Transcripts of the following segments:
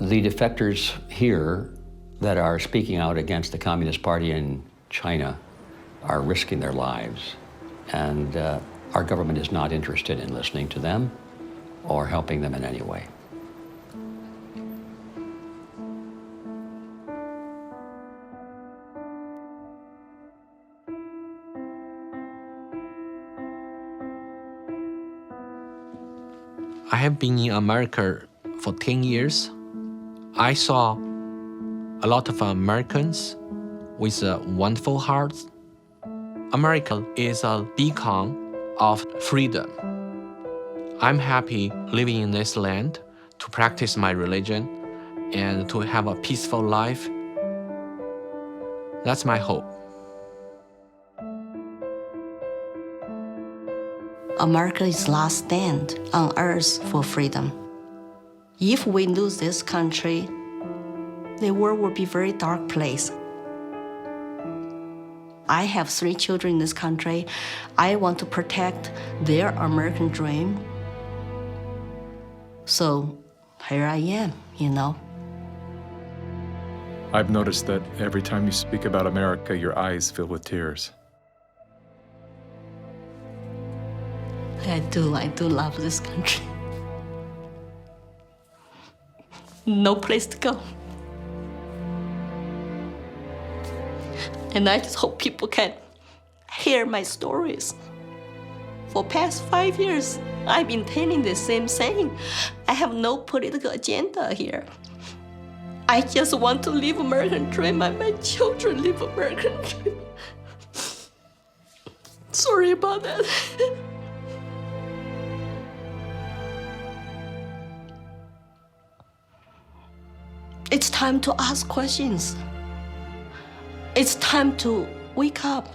The defectors here that are speaking out against the Communist Party in China are risking their lives. And our government is not interested in listening to them or helping them in any way. I have been in America for 10 years. I saw a lot of Americans with wonderful hearts. America is a beacon of freedom. I'm happy living in this land to practice my religion and to have a peaceful life. That's my hope. America's last stand on earth for freedom. If we lose this country, the world will be a very dark place. I have 3 children in this country. I want to protect their American dream. So here I am, you know. I've noticed that every time you speak about America, your eyes fill with tears. I do love this country. No place to go. And I just hope people can hear my stories. For past 5 years, I've been telling the same thing. I have no political agenda here. I just want to live American dream and my children live American dream. Sorry about that. It's time to ask questions. It's time to wake up.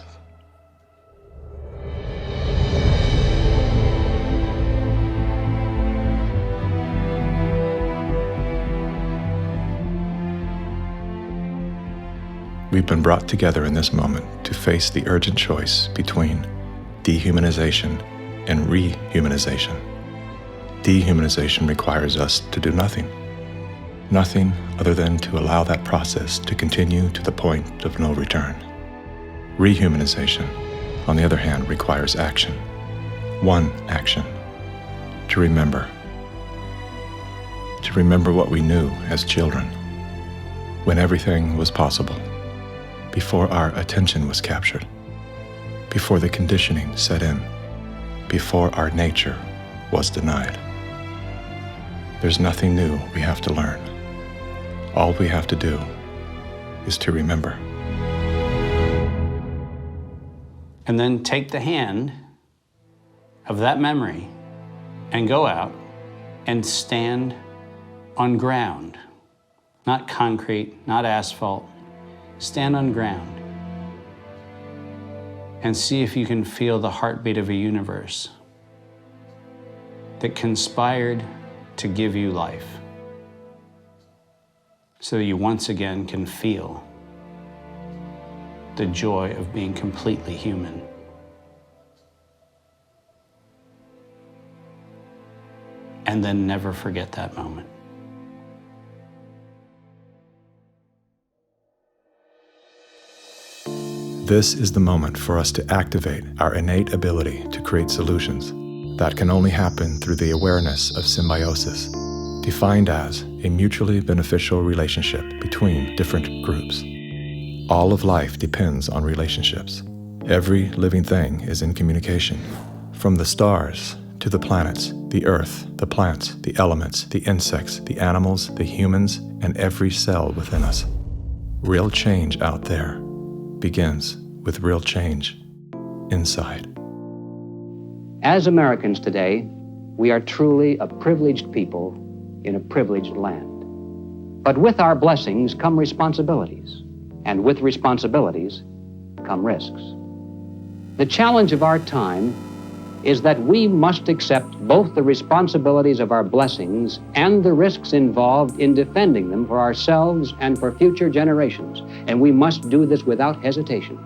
We've been brought together in this moment to face the urgent choice between dehumanization and rehumanization. Dehumanization requires us to do nothing. Nothing other than to allow that process to continue to the point of no return. Rehumanization, on the other hand, requires action. One action: to remember. To remember what we knew as children, when everything was possible, before our attention was captured, before the conditioning set in, before our nature was denied. There's nothing new we have to learn. All we have to do is to remember. And then take the hand of that memory and go out and stand on ground, not concrete, not asphalt. Stand on ground and see if you can feel the heartbeat of a universe that conspired to give you life, so you once again can feel the joy of being completely human. And then never forget that moment. This is the moment for us to activate our innate ability to create solutions. That can only happen through the awareness of symbiosis, defined as a mutually beneficial relationship between different groups. All of life depends on relationships. Every living thing is in communication, from the stars to the planets, the earth, the plants, the elements, the insects, the animals, the humans, and every cell within us. Real change out there begins with real change inside. As Americans today, we are truly a privileged people in a privileged land. But with our blessings come responsibilities, and with responsibilities come risks. The challenge of our time is that we must accept both the responsibilities of our blessings and the risks involved in defending them for ourselves and for future generations. And we must do this without hesitation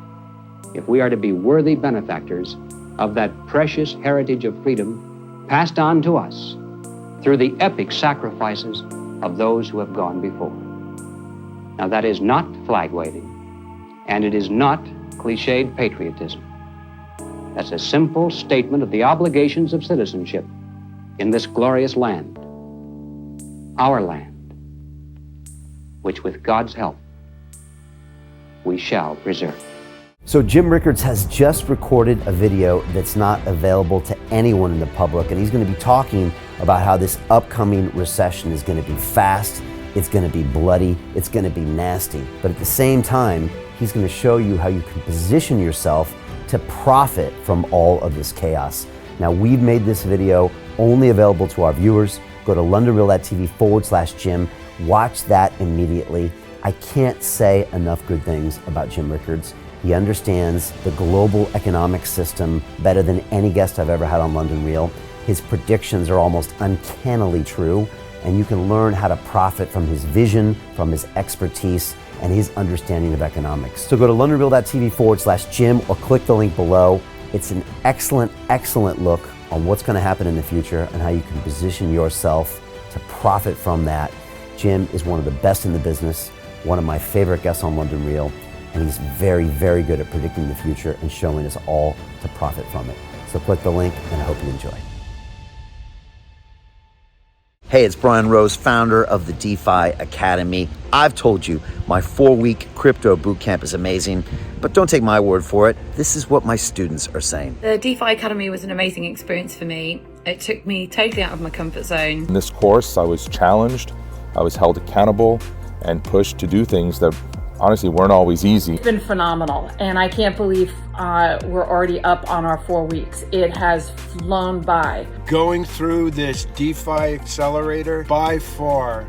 if we are to be worthy benefactors of that precious heritage of freedom passed on to us through the epic sacrifices of those who have gone before. Now, that is not flag waving, and it is not cliched patriotism. That's a simple statement of the obligations of citizenship in this glorious land, our land, which with God's help, we shall preserve. So Jim Rickards has just recorded a video that's not available to anyone in the public, and he's going to be talking about how this upcoming recession is going to be fast, it's going to be bloody, it's going to be nasty. But at the same time, he's going to show you how you can position yourself to profit from all of this chaos. Now, we've made this video only available to our viewers. Go to londonreal.tv/Jim. Watch that immediately. I can't say enough good things about Jim Rickards. He understands the global economic system better than any guest I've ever had on London Real. His predictions are almost uncannily true, and you can learn how to profit from his vision, from his expertise, and his understanding of economics. So go to londonreal.tv/Jim or click the link below. It's an excellent, excellent look on what's going to happen in the future and how you can position yourself to profit from that. Jim is one of the best in the business, one of my favorite guests on London Real, and he's very, very good at predicting the future and showing us all to profit from it. So click the link, and I hope you enjoy. Hey, it's Brian Rose, founder of the DeFi Academy. I've told you my 4-week crypto bootcamp is amazing, but don't take my word for it. This is what my students are saying. The DeFi Academy was an amazing experience for me. It took me totally out of my comfort zone. In this course, I was challenged, I was held accountable, and pushed to do things that honestly weren't always easy. It's been phenomenal, and I can't believe we're already up on our 4 weeks. It has flown by. Going through this DeFi accelerator by far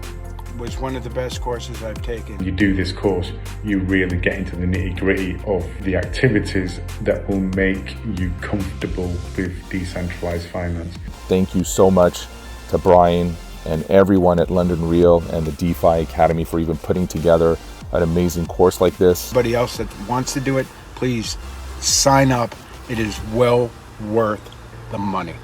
was one of the best courses I've taken. You do this course, you really get into the nitty-gritty of the activities that will make you comfortable with decentralized finance. Thank you so much to Brian and everyone at London Real and the DeFi Academy for even putting together an amazing course like this. Anybody else that wants to do it, please sign up. It is well worth the money.